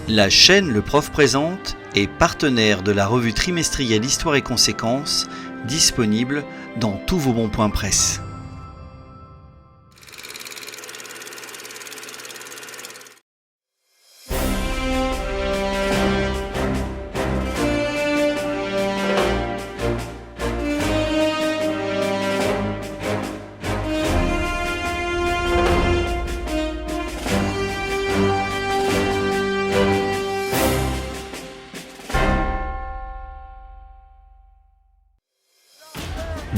La chaîne Le Prof présente est partenaire de la revue trimestrielle Histoire et Conséquences, disponible dans tous vos bons points presse.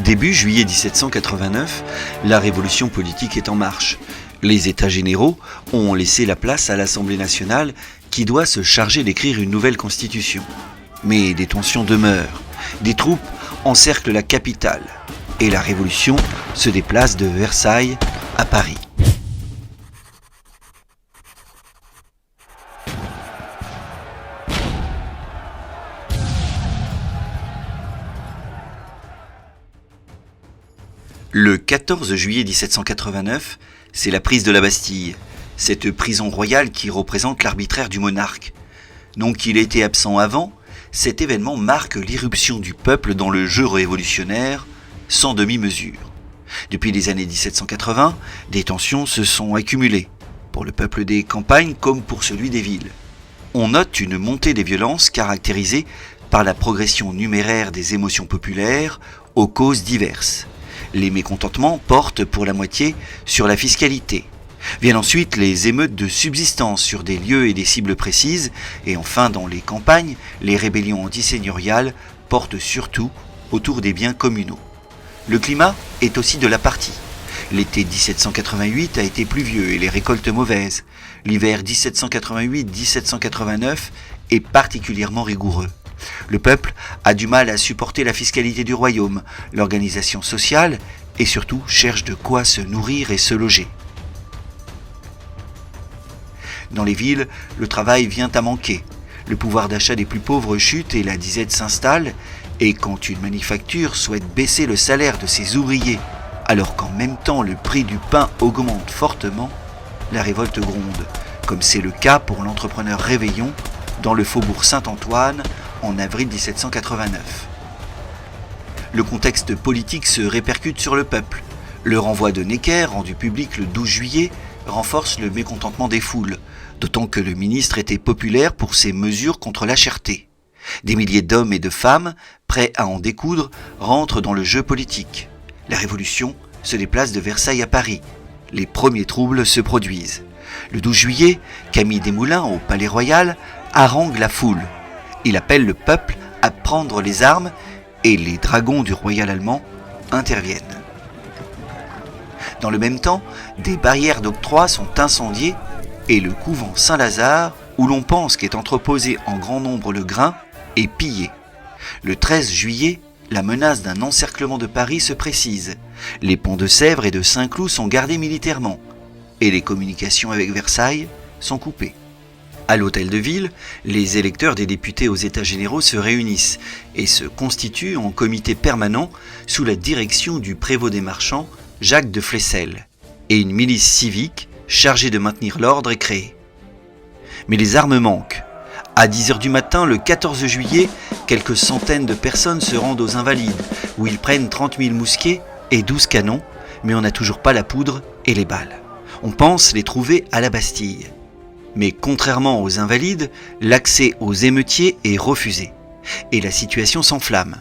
Début juillet 1789, la révolution politique est en marche. Les États généraux ont laissé la place à l'Assemblée nationale qui doit se charger d'écrire une nouvelle constitution. Mais des tensions demeurent, des troupes encerclent la capitale et la révolution se déplace de Versailles à Paris. Le 14 juillet 1789, c'est la prise de la Bastille, cette prison royale qui représente l'arbitraire du monarque. Non qu'il ait été absent avant, cet événement marque l'irruption du peuple dans le jeu révolutionnaire, sans demi-mesure. Depuis les années 1780, des tensions se sont accumulées, pour le peuple des campagnes comme pour celui des villes. On note une montée des violences caractérisée par la progression numéraire des émotions populaires aux causes diverses. Les mécontentements portent pour la moitié sur la fiscalité. Viennent ensuite les émeutes de subsistance sur des lieux et des cibles précises. Et enfin, dans les campagnes, les rébellions antiseigneuriales portent surtout autour des biens communaux. Le climat est aussi de la partie. L'été 1788 a été pluvieux et les récoltes mauvaises. L'hiver 1788-1789 est particulièrement rigoureux. Le peuple a du mal à supporter la fiscalité du royaume, l'organisation sociale et surtout cherche de quoi se nourrir et se loger. Dans les villes, le travail vient à manquer. Le pouvoir d'achat des plus pauvres chute et la disette s'installe. Et quand une manufacture souhaite baisser le salaire de ses ouvriers, alors qu'en même temps le prix du pain augmente fortement, la révolte gronde, comme c'est le cas pour l'entrepreneur Réveillon dans le faubourg Saint-Antoine en avril 1789. Le contexte politique se répercute sur le peuple. Le renvoi de Necker, rendu public le 12 juillet, renforce le mécontentement des foules, d'autant que le ministre était populaire pour ses mesures contre la cherté. Des milliers d'hommes et de femmes, prêts à en découdre, rentrent dans le jeu politique. La Révolution se déplace de Versailles à Paris. Les premiers troubles se produisent. Le 12 juillet, Camille Desmoulins, au Palais Royal, harangue la foule. Il appelle le peuple à prendre les armes et les dragons du royal allemand interviennent. Dans le même temps, des barrières d'octroi sont incendiées et le couvent Saint-Lazare, où l'on pense qu'est entreposé en grand nombre le grain, est pillé. Le 13 juillet, la menace d'un encerclement de Paris se précise. Les ponts de Sèvres et de Saint-Cloud sont gardés militairement et les communications avec Versailles sont coupées. À l'hôtel de ville, les électeurs des députés aux États généraux se réunissent et se constituent en comité permanent sous la direction du prévôt des marchands, Jacques de Flesselles, et une milice civique chargée de maintenir l'ordre est créée. Mais les armes manquent. À 10h du matin, le 14 juillet, quelques centaines de personnes se rendent aux Invalides, où ils prennent 30 000 mousquets et 12 canons, mais on n'a toujours pas la poudre et les balles. On pense les trouver à la Bastille. Mais contrairement aux Invalides, l'accès aux émeutiers est refusé. Et la situation s'enflamme.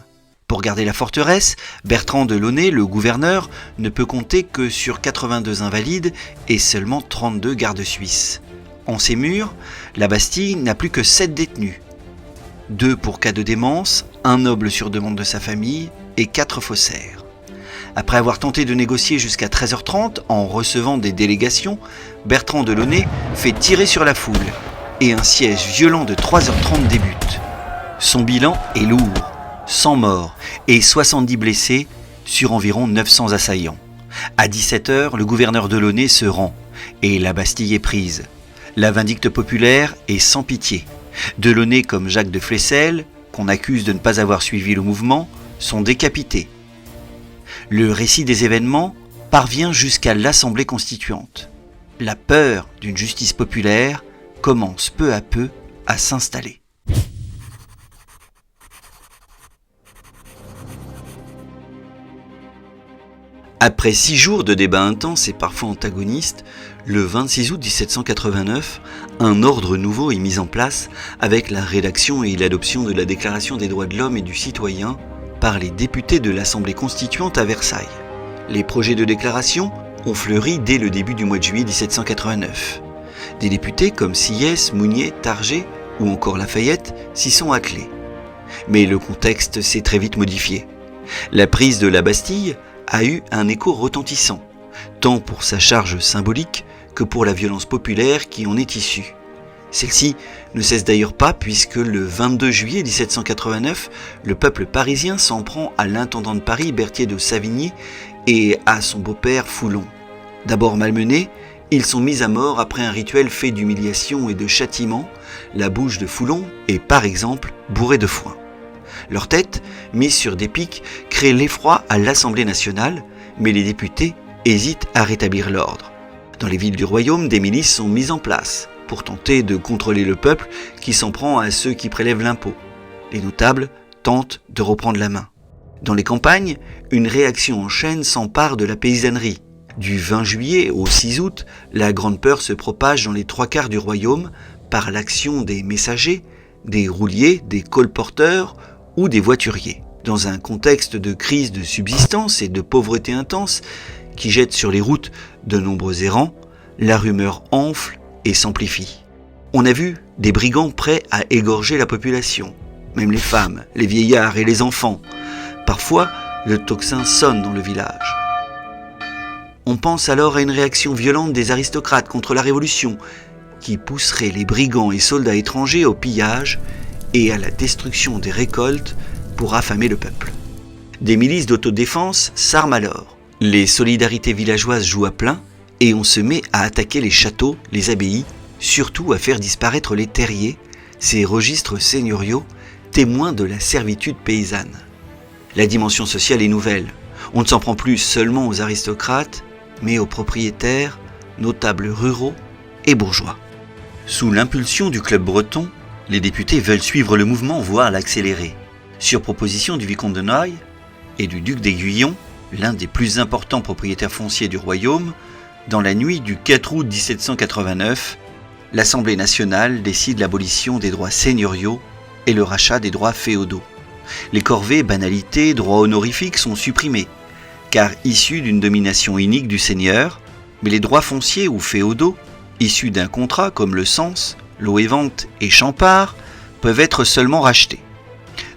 Pour garder la forteresse, Bertrand de Launay, le gouverneur, ne peut compter que sur 82 Invalides et seulement 32 gardes suisses. En ses murs, la Bastille n'a plus que 7 détenus. 2 pour cas de démence, 1 noble sur demande de sa famille et 4 faussaires. Après avoir tenté de négocier jusqu'à 13h30 en recevant des délégations, Bertrand de Launay fait tirer sur la foule et un siège violent de 3h30 débute. Son bilan est lourd, 100 morts et 70 blessés sur environ 900 assaillants. À 17h, le gouverneur de Launay se rend et la Bastille est prise. La vindicte populaire est sans pitié. De Launay comme Jacques de Flesselles, qu'on accuse de ne pas avoir suivi le mouvement, sont décapités. Le récit des événements parvient jusqu'à l'Assemblée constituante. La peur d'une justice populaire commence peu à peu à s'installer. Après 6 jours de débats intenses et parfois antagonistes, le 26 août 1789, un ordre nouveau est mis en place avec la rédaction et l'adoption de la Déclaration des droits de l'homme et du citoyen par les députés de l'Assemblée constituante à Versailles. Les projets de déclaration ont fleuri dès le début du mois de juillet 1789. Des députés comme Sieyès, Mounier, Target ou encore Lafayette s'y sont attelés. Mais le contexte s'est très vite modifié. La prise de la Bastille a eu un écho retentissant, tant pour sa charge symbolique que pour la violence populaire qui en est issue. Celle-ci ne cesse d'ailleurs pas puisque le 22 juillet 1789, le peuple parisien s'en prend à l'intendant de Paris Berthier de Savigny et à son beau-père Foulon. D'abord malmenés, ils sont mis à mort après un rituel fait d'humiliation et de châtiment. La bouche de Foulon est par exemple bourrée de foin. Leur tête, mise sur des pics, crée l'effroi à l'Assemblée nationale, mais les députés hésitent à rétablir l'ordre. Dans les villes du royaume, des milices sont mises en place pour tenter de contrôler le peuple qui s'en prend à ceux qui prélèvent l'impôt. Les notables tentent de reprendre la main. Dans les campagnes, une réaction en chaîne s'empare de la paysannerie. Du 20 juillet au 6 août, la grande peur se propage dans les 3/4 du royaume par l'action des messagers, des rouliers, des colporteurs ou des voituriers. Dans un contexte de crise de subsistance et de pauvreté intense qui jette sur les routes de nombreux errants, la rumeur enfle et s'amplifie. On a vu des brigands prêts à égorger la population, même les femmes, les vieillards et les enfants. Parfois, le tocsin sonne dans le village. On pense alors à une réaction violente des aristocrates contre la Révolution, qui pousserait les brigands et soldats étrangers au pillage et à la destruction des récoltes pour affamer le peuple. Des milices d'autodéfense s'arment alors. Les solidarités villageoises jouent à plein et on se met à attaquer les châteaux, les abbayes, surtout à faire disparaître les terriers, ces registres seigneuriaux, témoins de la servitude paysanne. La dimension sociale est nouvelle. On ne s'en prend plus seulement aux aristocrates, mais aux propriétaires, notables ruraux et bourgeois. Sous l'impulsion du club breton, les députés veulent suivre le mouvement, voire l'accélérer. Sur proposition du vicomte de Noailles et du duc d'Aiguillon, l'un des plus importants propriétaires fonciers du royaume, dans la nuit du 4 août 1789, l'Assemblée nationale décide l'abolition des droits seigneuriaux et le rachat des droits féodaux. Les corvées, banalités, droits honorifiques sont supprimés, car issus d'une domination inique du seigneur, mais les droits fonciers ou féodaux, issus d'un contrat comme le cens, l'eau et vente et champart, peuvent être seulement rachetés.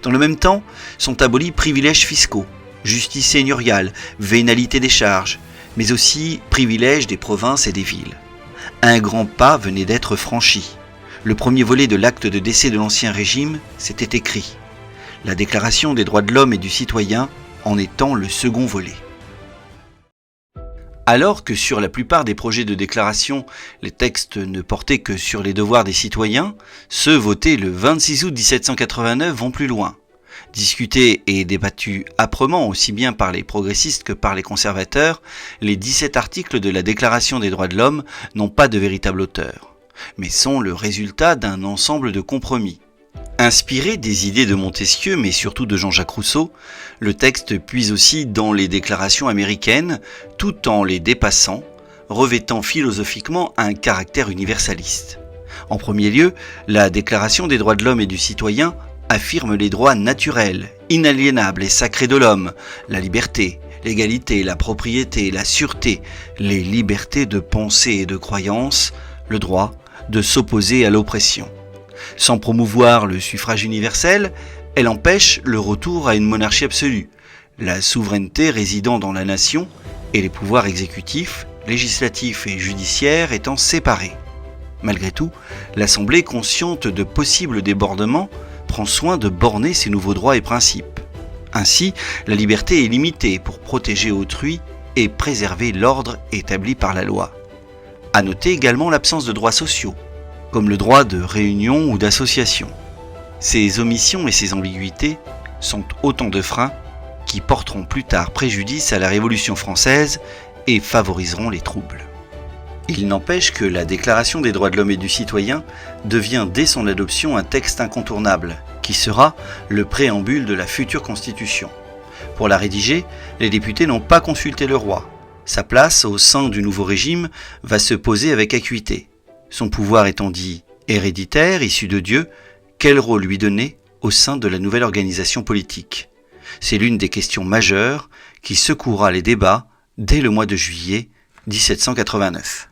Dans le même temps, sont abolis privilèges fiscaux, justice seigneuriale, vénalité des charges, mais aussi privilèges des provinces et des villes. Un grand pas venait d'être franchi. Le premier volet de l'acte de décès de l'Ancien Régime s'était écrit. La Déclaration des droits de l'homme et du citoyen en étant le second volet. Alors que sur la plupart des projets de déclaration, les textes ne portaient que sur les devoirs des citoyens, ceux votés le 26 août 1789 vont plus loin. Discutés et débattus âprement aussi bien par les progressistes que par les conservateurs, les 17 articles de la Déclaration des droits de l'homme n'ont pas de véritable auteur, mais sont le résultat d'un ensemble de compromis. Inspiré des idées de Montesquieu, mais surtout de Jean-Jacques Rousseau, le texte puise aussi dans les déclarations américaines, tout en les dépassant, revêtant philosophiquement un caractère universaliste. En premier lieu, la Déclaration des droits de l'homme et du citoyen affirme les droits naturels, inaliénables et sacrés de l'homme, la liberté, l'égalité, la propriété, la sûreté, les libertés de pensée et de croyance, le droit de s'opposer à l'oppression. Sans promouvoir le suffrage universel, elle empêche le retour à une monarchie absolue, la souveraineté résidant dans la nation et les pouvoirs exécutifs, législatifs et judiciaires étant séparés. Malgré tout, l'Assemblée, consciente de possibles débordements, prend soin de borner ces nouveaux droits et principes. Ainsi, la liberté est limitée pour protéger autrui et préserver l'ordre établi par la loi. À noter également l'absence de droits sociaux, comme le droit de réunion ou d'association. Ces omissions et ces ambiguïtés sont autant de freins qui porteront plus tard préjudice à la Révolution française et favoriseront les troubles. Il n'empêche que la Déclaration des droits de l'homme et du citoyen devient dès son adoption un texte incontournable, qui sera le préambule de la future Constitution. Pour la rédiger, les députés n'ont pas consulté le roi. Sa place au sein du nouveau régime va se poser avec acuité. Son pouvoir étant dit héréditaire, issu de Dieu, quel rôle lui donner au sein de la nouvelle organisation politique ? C'est l'une des questions majeures qui secouera les débats dès le mois de juillet 1789.